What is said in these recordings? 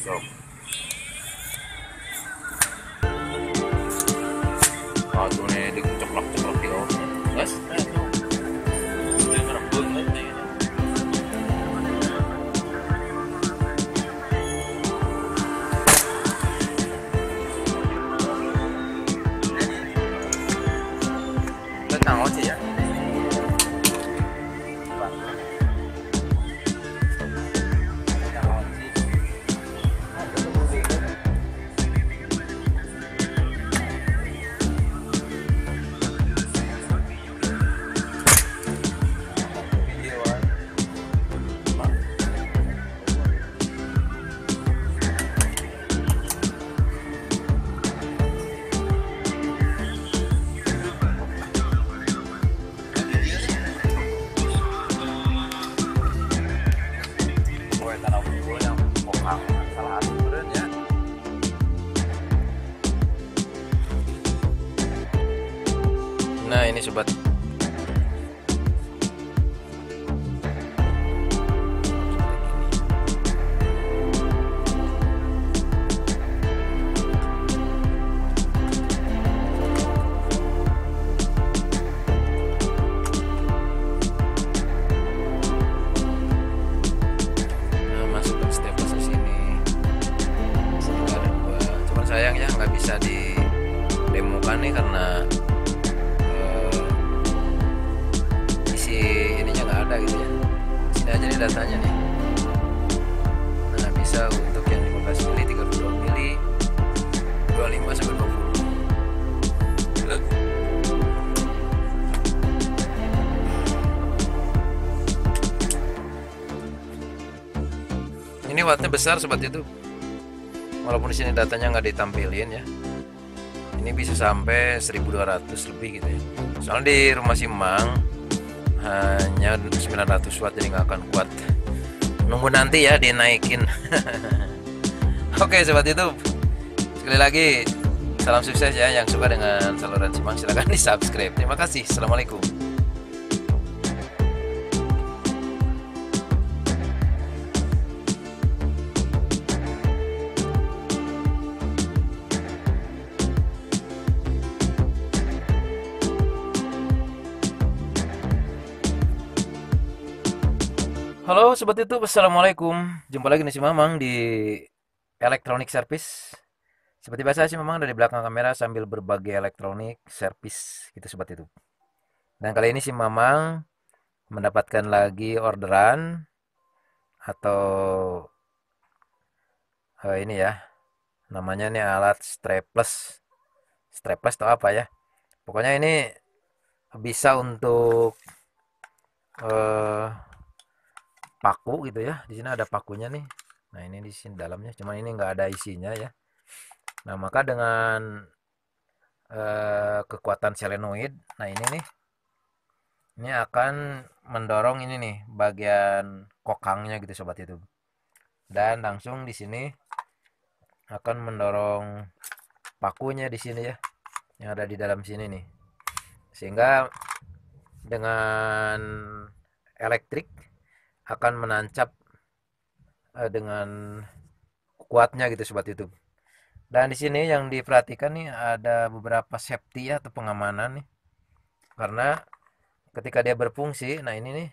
Sok. Aduh nih dikecoklok-coklok di oven. Guys, ini ngerebut banget nih. Tentang oce ya. Nah ini sobat, nah masuk ke step proses ini. Sini ada dua, cuman sayangnya nggak bisa di demokan nih karena isi ininya nggak ada gitu ya. Sini aja nih datanya nih. Nah bisa untuk yang 15 mili, 32 mili, 25 sampai 20. Ini wattnya besar sobat itu. Walaupun di sini datanya nggak ditampilin ya. Ini bisa sampai 1200 lebih gitu ya. Soalnya di rumah Simang hanya 900 watt, jadi nggak akan kuat. Nunggu nanti ya dinaikin. Oke sobat YouTube, sekali lagi salam sukses ya. Yang suka dengan saluran Simang silahkan di subscribe. Terima kasih. Assalamualaikum. Halo sobat YouTube, assalamualaikum. Jumpa lagi nih si Mamang di Electronic Service. Seperti biasa si Mamang dari belakang kamera sambil berbagai elektronik service gitu sobat YouTube. Dan kali ini si Mamang mendapatkan lagi orderan atau ini ya, namanya nih alat strapless. Strapless atau apa ya? Pokoknya ini bisa untuk eh, paku gitu ya. Di sini ada pakunya nih. Nah ini di sini dalamnya, cuman ini nggak ada isinya ya. Nah maka dengan kekuatan solenoid, nah ini nih, ini akan mendorong ini nih bagian kokangnya gitu sobat itu. Dan langsung di sini akan mendorong pakunya di sini ya, yang ada di dalam sini nih. Sehingga dengan elektrik akan menancap dengan kuatnya gitu sobat YouTube. Dan di sini yang diperhatikan nih ada beberapa safety ya atau pengamanan nih. Karena ketika dia berfungsi, nah ini nih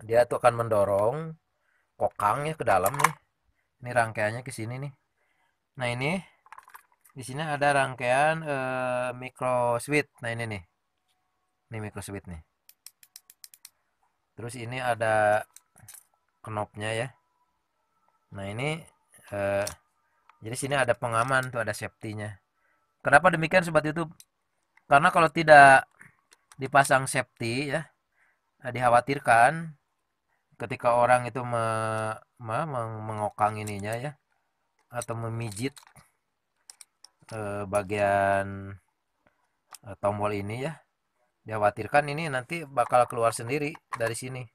dia tuh akan mendorong kokangnya ke dalam nih. Ini rangkaiannya ke sini nih. Nah ini di sini ada rangkaian micro switch. Nah ini nih. Ini micro switch nih. Terus ini ada knopnya ya. Nah ini jadi sini ada pengaman tuh, ada safety-nya. Kenapa demikian sobat YouTube? Karena kalau tidak dipasang safety ya, dikhawatirkan ketika orang itu mengokang ininya ya, atau memijit bagian tombol ini ya, dikhawatirkan ini nanti bakal keluar sendiri dari sini.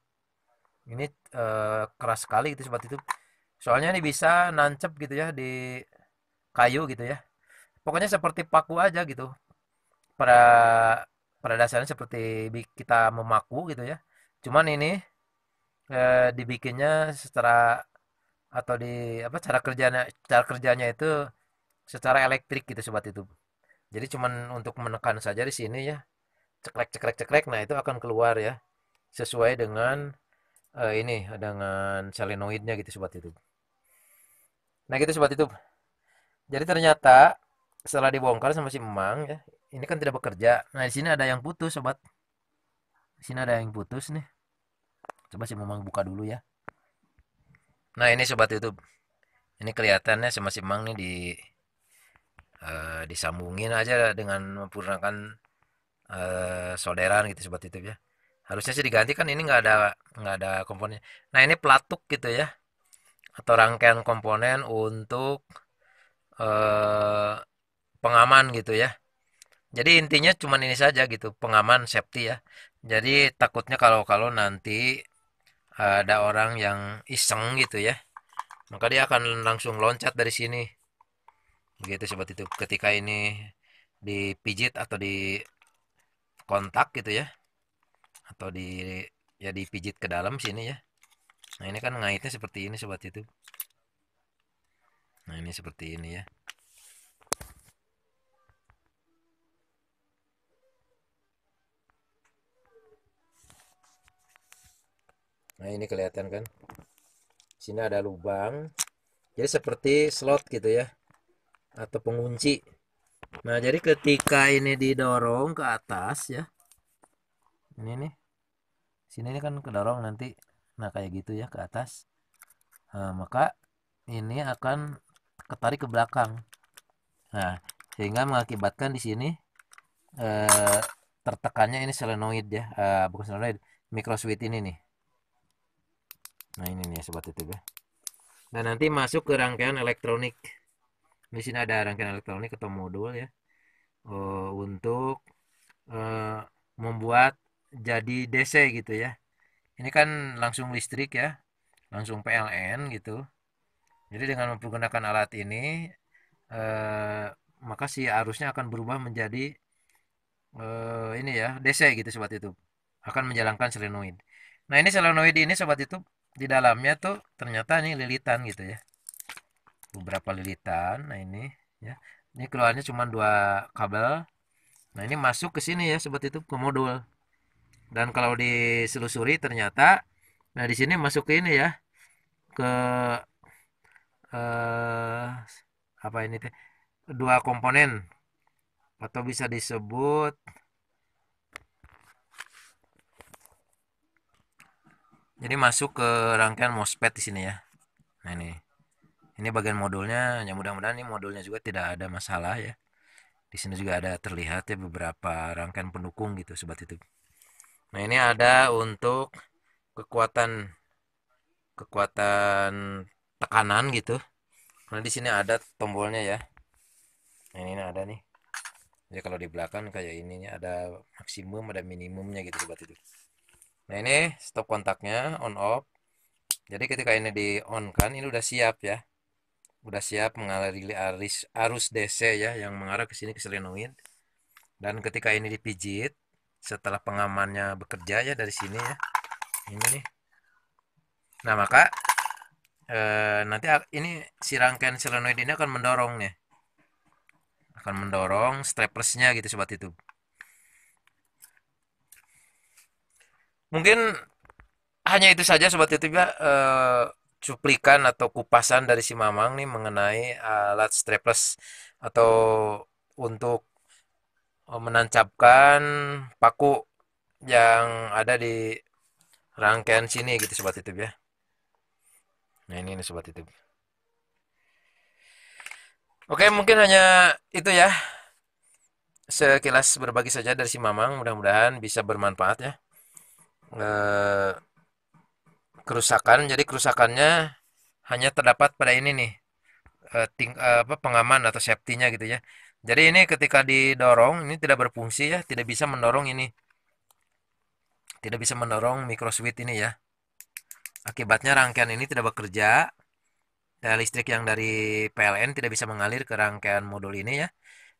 Ini keras sekali itu sobat itu. Soalnya ini bisa nancep gitu ya di kayu gitu ya. Pokoknya seperti paku aja gitu. Pada pada dasarnya seperti kita memaku gitu ya. Cuman ini dibikinnya secara atau di apa cara kerjanya itu secara elektrik gitu sobat YouTube. Jadi cuman untuk menekan saja di sini ya, ceklek ceklek ceklek, nah itu akan keluar ya, sesuai dengan ini dengan solenoidnya gitu sobat YouTube. Nah gitu sobat YouTube. Jadi ternyata setelah dibongkar sama si Emang ya, ini kan tidak bekerja. Nah di sini ada yang putus sobat. Di sini ada yang putus nih. Coba si Emang buka dulu ya. Nah ini sobat YouTube. Ini kelihatannya sama si Emang nih disambungin aja dengan menggunakan solderan gitu sobat YouTube ya. Harusnya sih diganti kan ini nggak ada komponennya. Nah ini pelatuk gitu ya, atau rangkaian komponen untuk eh, pengaman gitu ya. Jadi intinya cuman ini saja gitu, pengaman safety ya. Jadi takutnya kalau nanti ada orang yang iseng gitu ya, maka dia akan langsung loncat dari sini. Begitu sobat itu. Ketika ini dipijit atau dikontak gitu ya, atau ya dipijit ke dalam sini ya. Nah, ini kan ngaitnya seperti ini sobat itu. Nah, ini seperti ini ya. Nah, ini kelihatan kan? Sini ada lubang. Jadi seperti slot gitu ya, atau pengunci. Nah, jadi ketika ini didorong ke atas ya. Ini nih. Sini ini kan kedorong nanti. Nah, kayak gitu ya ke atas. Nah, maka ini akan ketarik ke belakang. Nah, sehingga mengakibatkan di sini eh, tertekannya ini solenoid ya. Bukan solenoid, microswitch ini nih. Nah, ini nih ya sobat YouTube ya. Dan nanti masuk ke rangkaian elektronik. Di sini ada rangkaian elektronik atau modul ya. Untuk eh, membuat jadi DC gitu ya. Ini kan langsung listrik ya, langsung PLN gitu. Jadi dengan menggunakan alat ini, eh, maka si arusnya akan berubah menjadi ini ya DC gitu sobat YouTube. Akan menjalankan solenoid. Nah ini solenoid ini sobat YouTube di dalamnya tuh ternyata ini lilitan gitu ya. Beberapa lilitan. Nah ini ya. Ini keluarnya cuma dua kabel. Nah ini masuk ke sini ya sobat YouTube ke modul. Dan kalau diselusuri ternyata, nah di sini masuk ke ini ya, ke eh, apa ini teh, dua komponen atau bisa disebut, jadi masuk ke rangkaian MOSFET di sini ya. Nah ini bagian modulnya. Ya mudah-mudahan ini modulnya juga tidak ada masalah ya. Di sini juga ada terlihat ya beberapa rangkaian pendukung gitu sobat itu. Nah ini ada untuk kekuatan kekuatan tekanan gitu. Nah di sini ada tombolnya ya. Nah, ini ada nih. Jadi kalau di belakang kayak ininya ada maksimum, ada minimumnya gitu sobat itu. Nah ini stop kontaknya, on off. Jadi ketika ini di on kan, ini udah siap ya. Udah siap mengaliri arus DC ya yang mengarah ke sini ke solenoid. Dan ketika ini dipijit, setelah pengamannya bekerja ya dari sini ya. Ini nih. Nah maka nanti ini si rangkaian solenoid ini akan mendorong nih. Akan mendorong strappersnya gitu sobat itu. Mungkin hanya itu saja sobat YouTube ya, cuplikan atau kupasan dari si Mamang nih mengenai alat strapless atau untuk menancapkan paku yang ada di rangkaian sini gitu sobat YouTube ya. Nah ini nih sobat YouTube. Oke mungkin hanya itu ya, sekilas berbagi saja dari si Mamang, mudah-mudahan bisa bermanfaat ya. Eh, Kerusakan, jadi kerusakannya hanya terdapat pada ini nih, apa, pengaman atau safety-nya gitu ya. Jadi ini ketika didorong ini tidak berfungsi ya, tidak bisa mendorong ini. Tidak bisa mendorong micro switch ini ya. Akibatnya rangkaian ini tidak bekerja. Dan listrik yang dari PLN tidak bisa mengalir ke rangkaian modul ini ya.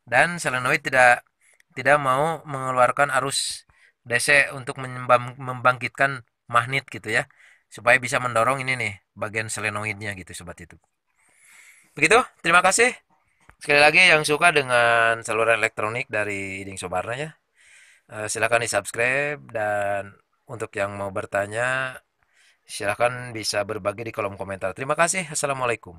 Dan solenoid tidak mau mengeluarkan arus DC untuk membangkitkan magnet gitu ya. supaya bisa mendorong ini nih bagian selenoidnya gitu sobat YouTube. Begitu, terima kasih. Sekali lagi yang suka dengan saluran elektronik dari Iding Sobarna ya, silakan di-subscribe, dan untuk yang mau bertanya silakan bisa berbagi di kolom komentar. Terima kasih. Assalamualaikum.